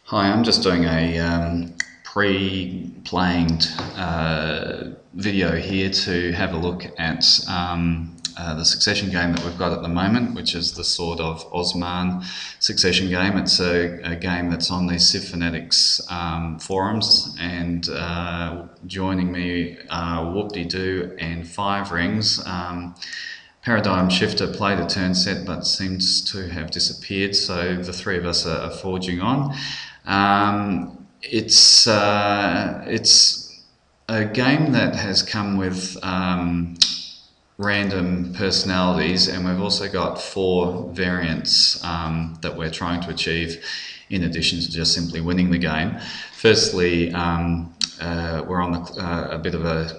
Hi, I'm just doing a pre-planned video here to have a look at the succession game that we've got at the moment, which is the Sword of Osman succession game. It's a game that's on the CivFanatics forums, and joining me are Whoop-de-Doo and Five Rings. Paradigm Shifter played a turnset but seems to have disappeared, so the three of us are forging on. It's a game that has come with random personalities, and we've also got four variants that we're trying to achieve in addition to just simply winning the game. Firstly, we're on a bit of a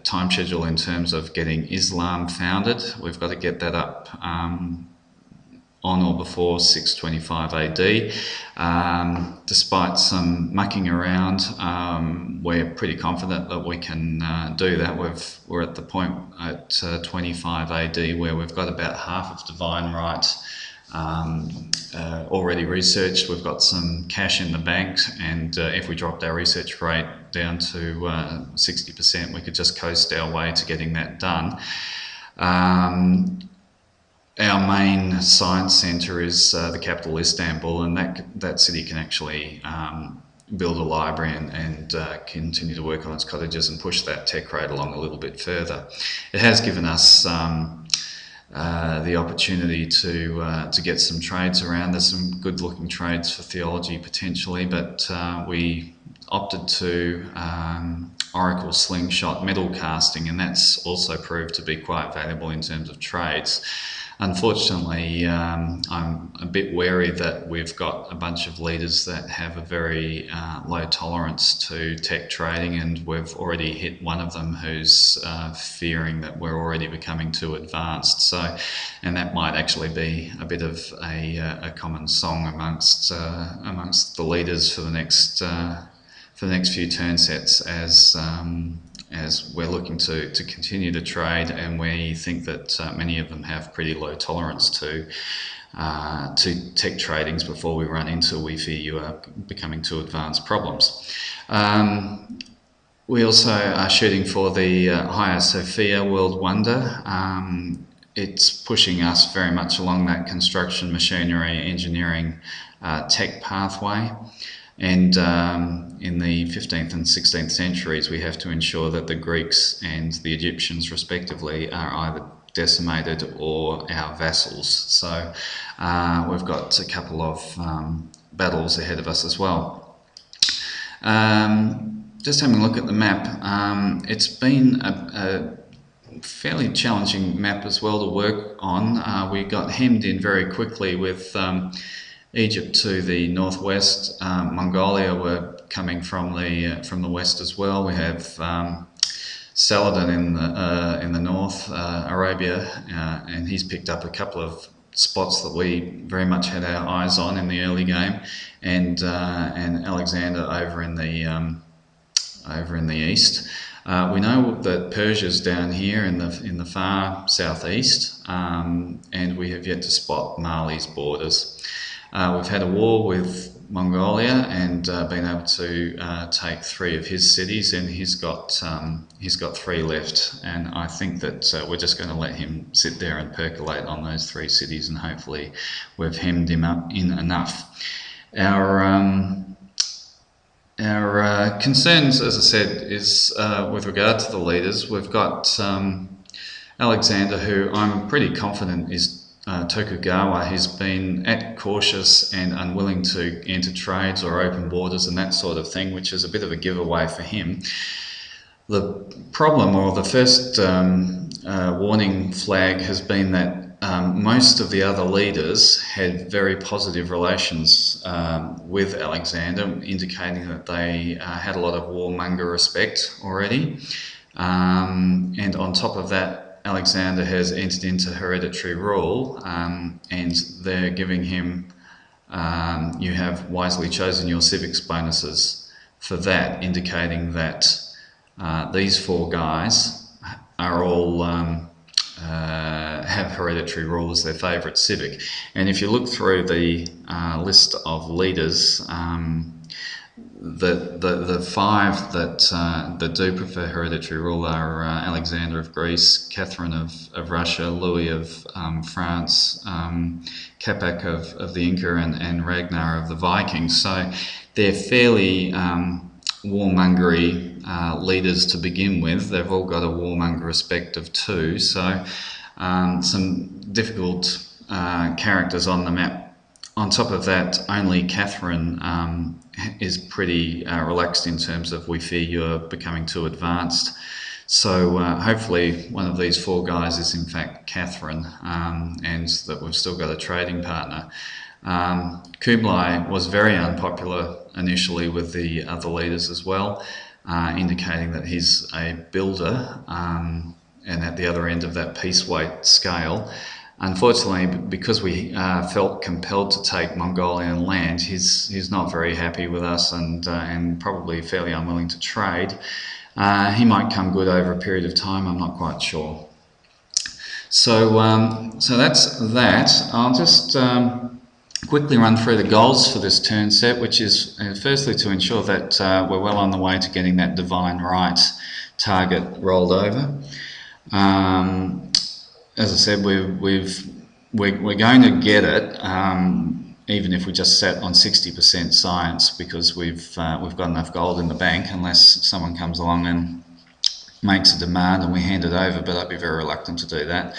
time schedule in terms of getting Islam founded. We've got to get that up on or before 625 AD. Despite some mucking around, we're pretty confident that we can do that. We're at the point at 25 AD where we've got about half of divine right already researched. We've got some cash in the bank, and if we dropped our research rate down to 60%, we could just coast our way to getting that done. Our main science centre is the capital Istanbul, and that city can actually build a library and continue to work on its cottages and push that tech rate along a little bit further. It has given us the opportunity to get some trades around. There's some good looking trades for theology potentially, but we opted to Oracle Slingshot metal casting, and that's also proved to be quite valuable in terms of trades. Unfortunately, I'm a bit wary that we've got a bunch of leaders that have a very low tolerance to tech trading, and we've already hit one of them who's fearing that we're already becoming too advanced. So, and that might actually be a bit of a common song amongst the leaders for the next few turn sets, as we're looking to continue to trade, and we think that many of them have pretty low tolerance to tech tradings before we run into "we fear you are becoming too advanced" problems. We also are shooting for the Hagia Sophia World Wonder. It's pushing us very much along that construction, machinery, engineering, tech pathway. And in the 15th and 16th centuries, we have to ensure that the Greeks and the Egyptians, respectively, are either decimated or our vassals. So we've got a couple of battles ahead of us as well. Just having a look at the map, it's been a fairly challenging map as well to work on. We got hemmed in very quickly with Egypt to the northwest. Mongolia were coming from the west as well. We have Saladin in the north, Arabia, and he's picked up a couple of spots that we very much had our eyes on in the early game, and Alexander over in the east. We know that Persia's down here in the far southeast, and we have yet to spot Mali's borders. We've had a war with Mongolia and been able to take 3 of his cities, and he's got 3 left, and I think that we're just going to let him sit there and percolate on those 3 cities, and hopefully we've hemmed him up in enough. Our concerns, as I said, is with regard to the leaders. We've got Alexander, who I'm pretty confident is Tokugawa. He's been cautious and unwilling to enter trades or open borders and that sort of thing, which is a bit of a giveaway for him. The problem, or the first warning flag, has been that most of the other leaders had very positive relations with Alexander, indicating that they had a lot of warmonger respect already. And on top of that, Alexander has entered into hereditary rule, and they're giving him, you have wisely chosen your civics bonuses for that, indicating that these 4 guys are all have hereditary rule as their favourite civic. And if you look through the list of leaders, the five that do prefer hereditary rule are Alexander of Greece, Catherine of Russia, Louis of France, Capac of the Inca, and Ragnar of the Vikings. So they're fairly warmongery leaders to begin with. They've all got a warmonger respect of 2, so some difficult characters on the map. On top of that, only Catherine is pretty relaxed in terms of we fear you're becoming too advanced. So hopefully one of these 4 guys is in fact Catherine, and that we've still got a trading partner. Kublai was very unpopular initially with the other leaders as well, indicating that he's a builder, and at the other end of that piece weight scale. Unfortunately, because we felt compelled to take Mongolian land, he's not very happy with us, and probably fairly unwilling to trade. He might come good over a period of time, I'm not quite sure. So that's that. I'll just quickly run through the goals for this turn set, which is firstly to ensure that we're well on the way to getting that divine right target rolled over. As I said, we're going to get it, even if we just sat on 60% science, because we've got enough gold in the bank, unless someone comes along and makes a demand and we hand it over, but I'd be very reluctant to do that.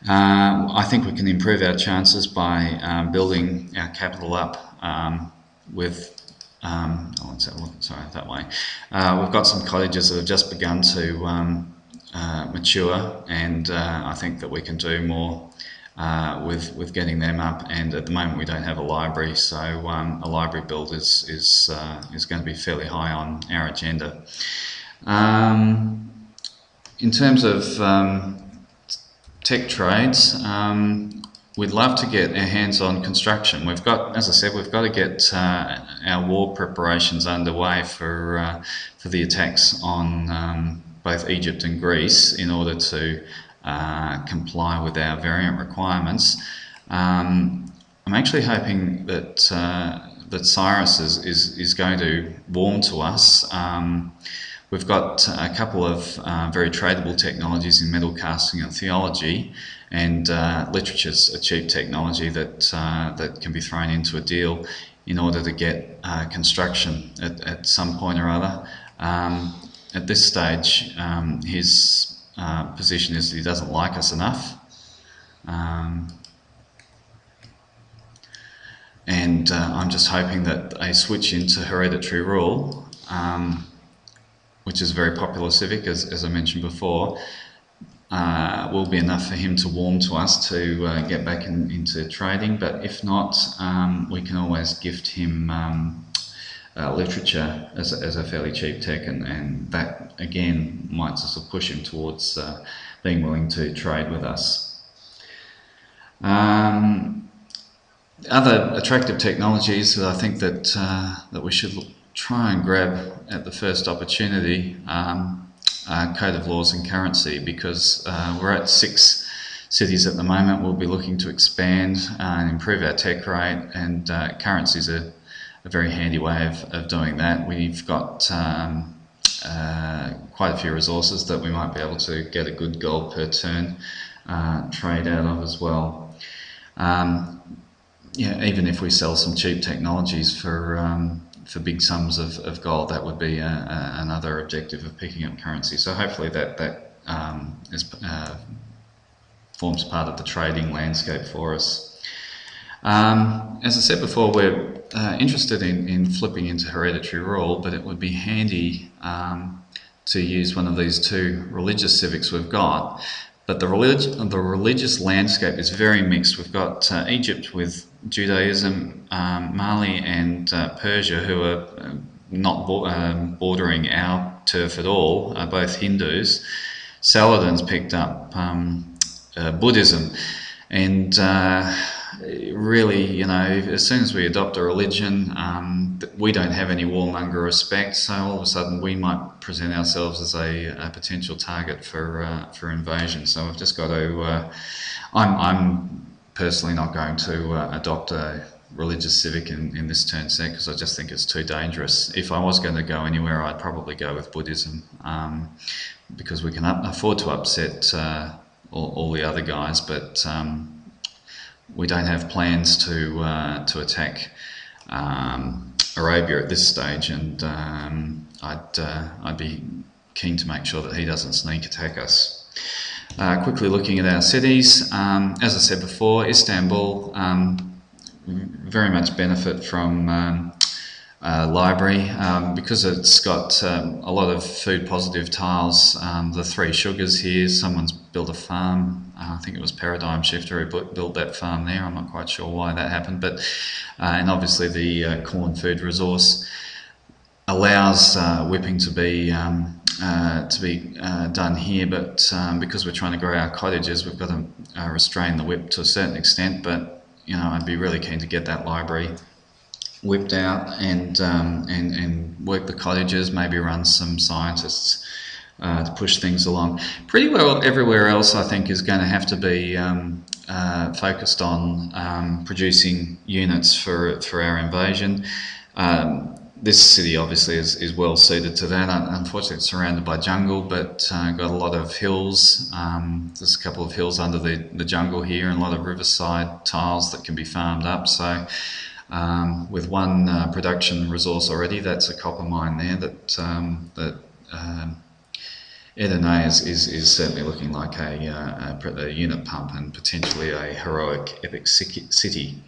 I think we can improve our chances by building our capital up with that way. We've got some cottages that have just begun to mature, and I think that we can do more with getting them up. And at the moment we don't have a library, so a library build is going to be fairly high on our agenda. In terms of tech trades, we'd love to get our hands on construction. We've got, as I said, we've got to get our war preparations underway for the attacks on both Egypt and Greece in order to comply with our variant requirements. I'm actually hoping that Cyrus is going to warm to us. We've got a couple of very tradable technologies in metal casting and theology, and literature's a cheap technology that can be thrown into a deal in order to get construction at some point or other. At this stage, his position is that he doesn't like us enough, and I'm just hoping that a switch into hereditary rule, which is a very popular civic, as I mentioned before, will be enough for him to warm to us to get back into trading. But if not, we can always gift him literature as a fairly cheap tech, and that again might sort of push him towards being willing to trade with us. Other attractive technologies that I think that we should try and grab at the first opportunity, code of laws and currency, because we're at 6 cities at the moment. We'll be looking to expand and improve our tech rate, and currency is a very handy way of doing that. We've got quite a few resources that we might be able to get a good gold per turn trade out of as well. Yeah, even if we sell some cheap technologies for big sums of gold, that would be another objective of picking up currency. So hopefully that forms part of the trading landscape for us. As I said before, we're interested in flipping into hereditary rule, but it would be handy to use one of these 2 religious civics we've got. But the religious landscape is very mixed. We've got Egypt with Judaism, Mali and Persia, who are not bordering our turf at all, are both Hindus. Saladin's picked up Buddhism, and really, you know, as soon as we adopt a religion, we don't have any warmonger respect, so all of a sudden we might present ourselves as a potential target for invasion. So we've just got to. I'm personally not going to adopt a religious civic in this turn set because I just think it's too dangerous. If I was going to go anywhere, I'd probably go with Buddhism because we can afford to upset all the other guys, but we don't have plans to attack Arabia at this stage, and I'd be keen to make sure that he doesn't sneak attack us. Quickly looking at our cities, as I said before, Istanbul very much benefit from library because it's got a lot of food positive tiles. The 3 sugars here, someone's built a farm. I think it was Paradigm Shifter who built that farm there. I'm not quite sure why that happened, but and obviously the corn food resource allows whipping to be done here, but because we're trying to grow our cottages, we've got to restrain the whip to a certain extent. But you know, I'd be really keen to get that library whipped out and work the cottages, maybe run some scientists to push things along. Pretty well everywhere else, I think, is going to have to be focused on producing units for our invasion. This city obviously is well suited to that. Unfortunately, it's surrounded by jungle, but got a lot of hills. There's a couple of hills under the jungle here, and a lot of riverside tiles that can be farmed up. So with one production resource already, that's a copper mine there that Edinay is certainly looking like a unit pump and potentially a heroic epic city.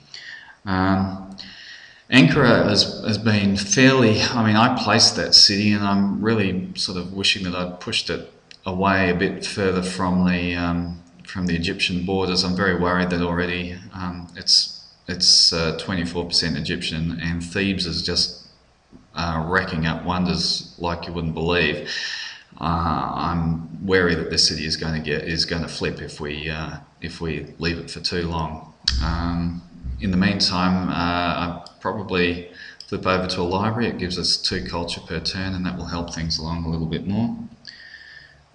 Ankara has been fairly, I mean, I placed that city and I'm really sort of wishing that I'd pushed it away a bit further from the Egyptian borders. I'm very worried that already it's 24% Egyptian, and Thebes is just racking up wonders like you wouldn't believe. I'm wary that this city is going to flip if we leave it for too long. In the meantime, I probably flip over to a library. It gives us 2 culture per turn, and that will help things along a little bit more.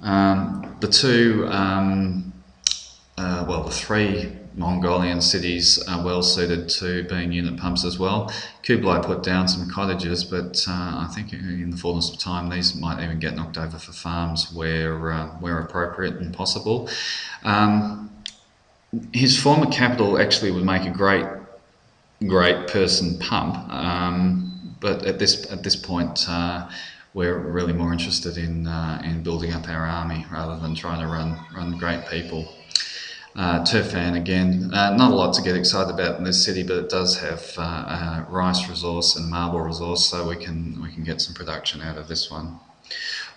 The 3 Mongolian cities are well suited to being unit pumps as well. Kublai put down some cottages, but I think in the fullness of time these might even get knocked over for farms where appropriate and possible. His former capital actually would make a great person pump, but at this point we're really more interested in building up our army rather than trying to run great people. Turfan again, not a lot to get excited about in this city, but it does have rice resource and marble resource, so we can get some production out of this one.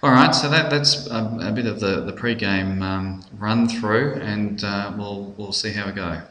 All right, so that's a bit of the pre-game run through, and we'll see how we go.